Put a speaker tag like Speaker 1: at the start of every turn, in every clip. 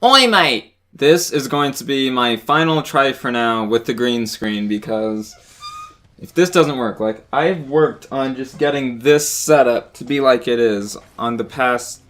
Speaker 1: Oi mate! This is going to be my final try for now with the green screen because if this doesn't work, like I've worked on just getting this setup to be like it is on the past,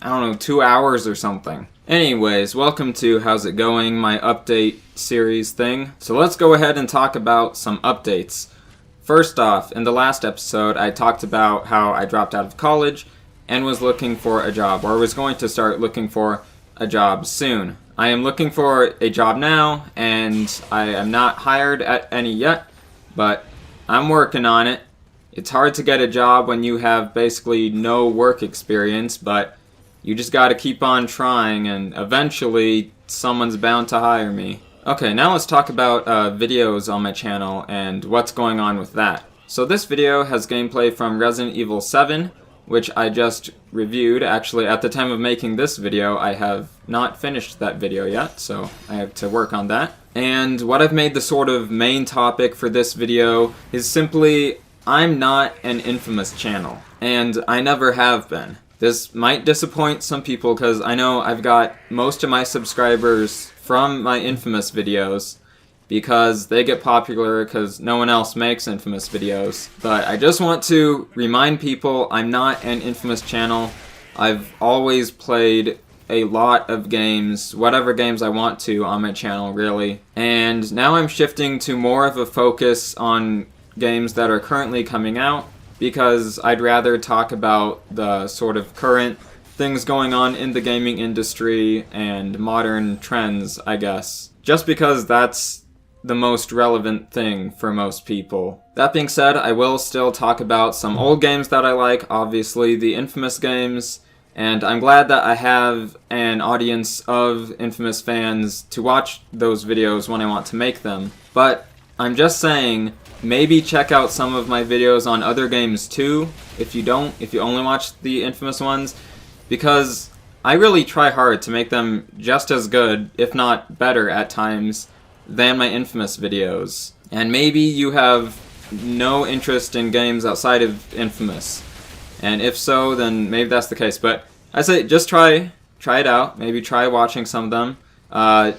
Speaker 1: I don't know, 2 hours or something. Anyways, welcome to How's It Going, my update series thing. So let's go ahead and talk about some updates. First off, in the last episode, I talked about how I dropped out of college and was looking for a job, or was going to start looking for a job soon. I am looking for a job now, and I am not hired at any yet, but I'm working on it. It's hard to get a job when you have basically no work experience, but you just gotta keep on trying, and eventually someone's bound to hire me. Okay, now let's talk about videos on my channel and what's going on with that. So this video has gameplay from Resident Evil 7, which I just reviewed. Actually, at the time of making this video, I have not finished that video yet, so I have to work on that. And what I've made the sort of main topic for this video is simply, I'm not an infamous channel, and I never have been. This might disappoint some people because I know I've got most of my subscribers from my infamous videos, because they get popular because no one else makes infamous videos. But I just want to remind people I'm not an infamous channel. I've always played a lot of games, whatever games I want to on my channel really. And now I'm shifting to more of a focus on games that are currently coming out, because I'd rather talk about the sort of current things going on in the gaming industry and modern trends, I guess. Just because that's the most relevant thing for most people. That being said, I will still talk about some old games that I like, obviously the infamous games, and I'm glad that I have an audience of infamous fans to watch those videos when I want to make them. But I'm just saying, maybe check out some of my videos on other games too, if you only watch the infamous ones, because I really try hard to make them just as good, if not better at times, than my infamous videos. And maybe you have no interest in games outside of infamous, and if so, then maybe that's the case. But I say just try it out. Maybe try watching some of them.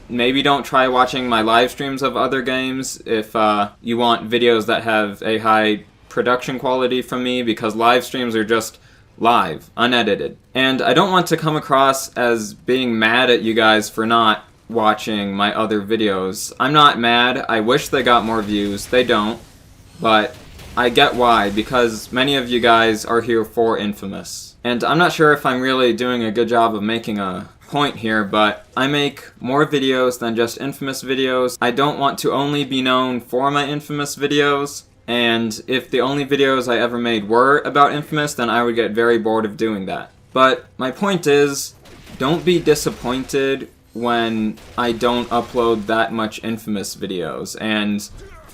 Speaker 1: Maybe don't try watching my live streams of other games if you want videos that have a high production quality from me, because live streams are just live, unedited. And I don't want to come across as being mad at you guys for not watching my other videos. I'm not mad. I wish they got more views. They don't. But I get why, because many of you guys are here for Infamous. And I'm not sure if I'm really doing a good job of making a point here, but I make more videos than just Infamous videos. I don't want to only be known for my Infamous videos, and if the only videos I ever made were about Infamous, then I would get very bored of doing that. But my point is, don't be disappointed when I don't upload that much infamous videos, and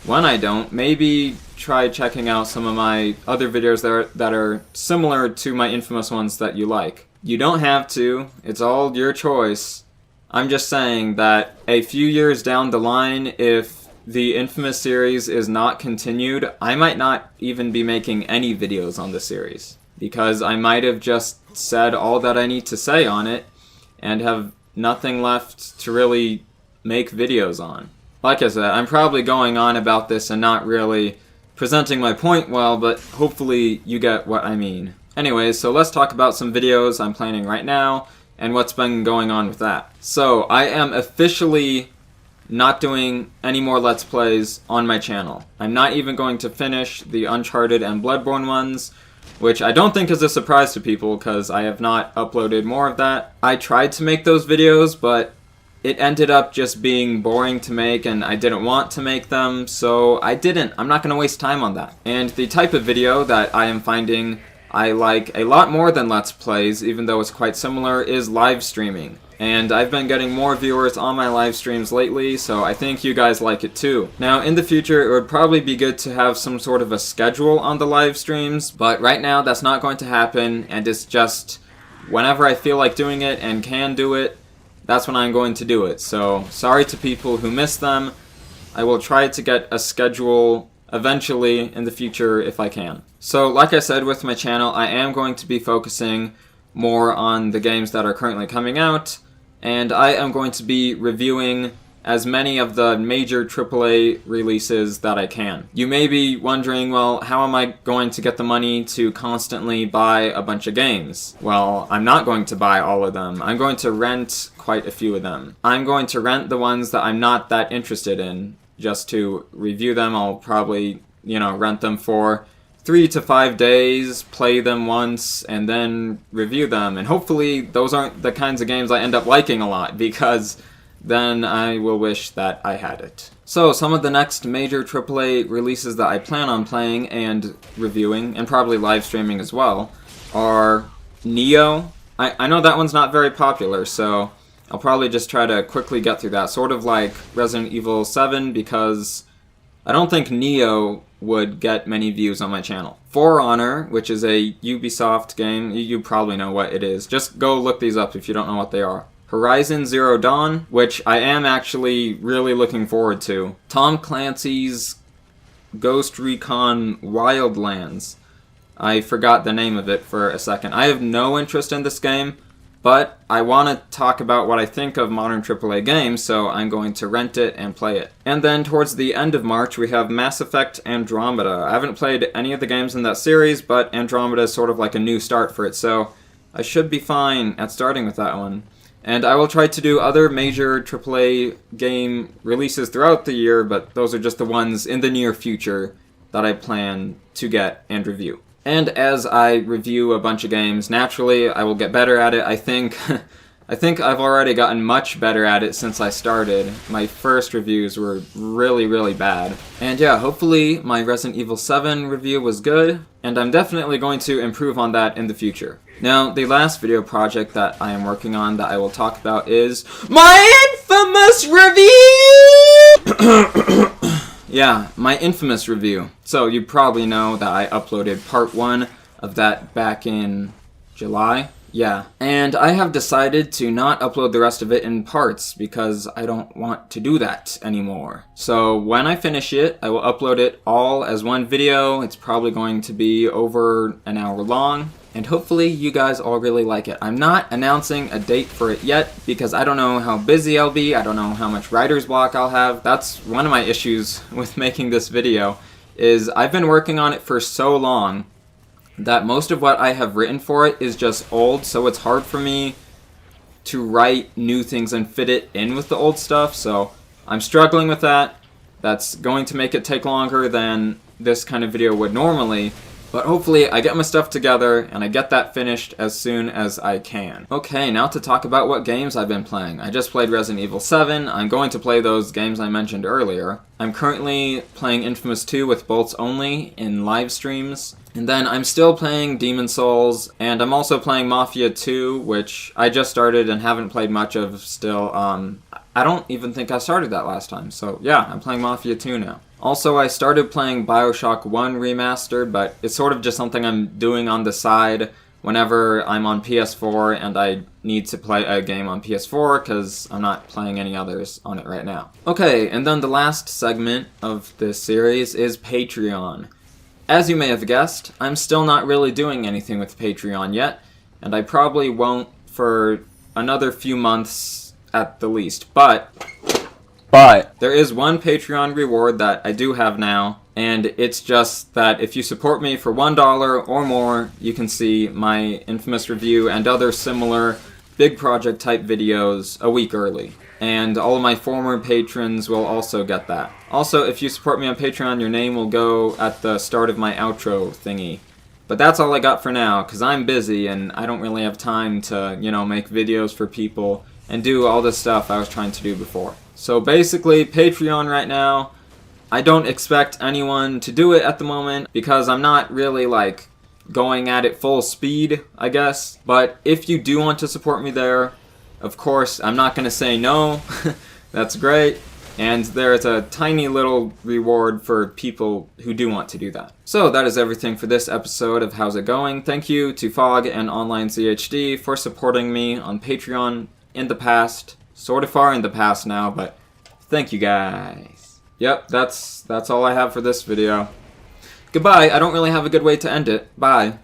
Speaker 1: when I don't, maybe try checking out some of my other videos that are similar to my infamous ones that you like. You don't have to, it's all your choice. I'm just saying that a few years down the line, if the infamous series is not continued, I might not even be making any videos on the series, because I might have just said all that I need to say on it and have nothing left to really make videos on. Like I said, I'm probably going on about this and not really presenting my point well, but hopefully you get what I mean. Anyways, so let's talk about some videos I'm planning right now and what's been going on with that. So, I am officially not doing any more Let's Plays on my channel. I'm not even going to finish the Uncharted and Bloodborne ones, which I don't think is a surprise to people because I have not uploaded more of that. I tried to make those videos, but it ended up just being boring to make and I didn't want to make them, so I didn't. I'm not going to waste time on that. And the type of video that I am finding I like a lot more than Let's Plays, even though it's quite similar, is live streaming. And I've been getting more viewers on my live streams lately, so I think you guys like it too. Now, in the future, it would probably be good to have some sort of a schedule on the live streams, but right now that's not going to happen, and it's just whenever I feel like doing it and can do it, that's when I'm going to do it. So, sorry to people who miss them. I will try to get a schedule eventually in the future if I can. So, like I said with my channel, I am going to be focusing more on the games that are currently coming out, and I am going to be reviewing as many of the major AAA releases that I can. You may be wondering, well, how am I going to get the money to constantly buy a bunch of games? Well, I'm not going to buy all of them. I'm going to rent quite a few of them. I'm going to rent the ones that I'm not that interested in just to review them. I'll probably, rent them for 3 to 5 days, play them once, and then review them. And hopefully those aren't the kinds of games I end up liking a lot, because then I will wish that I had it. So some of the next major AAA releases that I plan on playing and reviewing, and probably live streaming as well, are Neo. I know that one's not very popular, so I'll probably just try to quickly get through that. Sort of like Resident Evil 7, because I don't think Neo would get many views on my channel. For Honor, which is a Ubisoft game, you probably know what it is. Just go look these up if you don't know what they are. Horizon Zero Dawn, which I am actually really looking forward to. Tom Clancy's Ghost Recon Wildlands. I forgot the name of it for a second. I have no interest in this game, but I want to talk about what I think of modern AAA games, so I'm going to rent it and play it. And then towards the end of March, we have Mass Effect Andromeda. I haven't played any of the games in that series, but Andromeda is sort of like a new start for it, so I should be fine at starting with that one. And I will try to do other major AAA game releases throughout the year, but those are just the ones in the near future that I plan to get and review. And as I review a bunch of games, naturally I will get better at it. I think I've already gotten much better at it since I started. My first reviews were really, really bad. And yeah, hopefully my Resident Evil 7 review was good, and I'm definitely going to improve on that in the future. Now, the last video project that I am working on that I will talk about is my infamous review! Yeah, my infamous review. So you probably know that I uploaded part 1 of that back in July. Yeah, and I have decided to not upload the rest of it in parts because I don't want to do that anymore. So when I finish it, I will upload it all as one video. It's probably going to be over an hour long, and hopefully you guys all really like it. I'm not announcing a date for it yet because I don't know how busy I'll be. I don't know how much writer's block I'll have. That's one of my issues with making this video, is I've been working on it for so long that most of what I have written for it is just old, so it's hard for me to write new things and fit it in with the old stuff, so I'm struggling with that. That's going to make it take longer than this kind of video would normally, but hopefully I get my stuff together and I get that finished as soon as I can. Okay, now to talk about what games I've been playing. I just played Resident Evil 7. I'm going to play those games I mentioned earlier. I'm currently playing Infamous 2 with bolts only in live streams. And then I'm still playing Demon's Souls, and I'm also playing Mafia 2, which I just started and haven't played much of still. I don't even think I started that last time, so yeah, I'm playing Mafia 2 now. Also, I started playing Bioshock 1 Remastered, but it's sort of just something I'm doing on the side whenever I'm on PS4 and I need to play a game on PS4 because I'm not playing any others on it right now. Okay, and then the last segment of this series is Patreon. As you may have guessed, I'm still not really doing anything with Patreon yet, and I probably won't for another few months at the least, but there is one Patreon reward that I do have now, and it's just that if you support me for $1 or more, you can see my infamous review and other similar big project type videos a week early. And all of my former patrons will also get that. Also, if you support me on Patreon, your name will go at the start of my outro thingy. But that's all I got for now, because I'm busy and I don't really have time to, make videos for people and do all the stuff I was trying to do before. So basically, Patreon right now, I don't expect anyone to do it at the moment because I'm not really, going at it full speed, I guess. But if you do want to support me there, of course, I'm not going to say no. That's great. And there's a tiny little reward for people who do want to do that. So that is everything for this episode of How's It Going. Thank you to Fog and Online CHD for supporting me on Patreon in the past. Sort of far in the past now, but thank you guys. Yep, that's all I have for this video. Goodbye. I don't really have a good way to end it. Bye.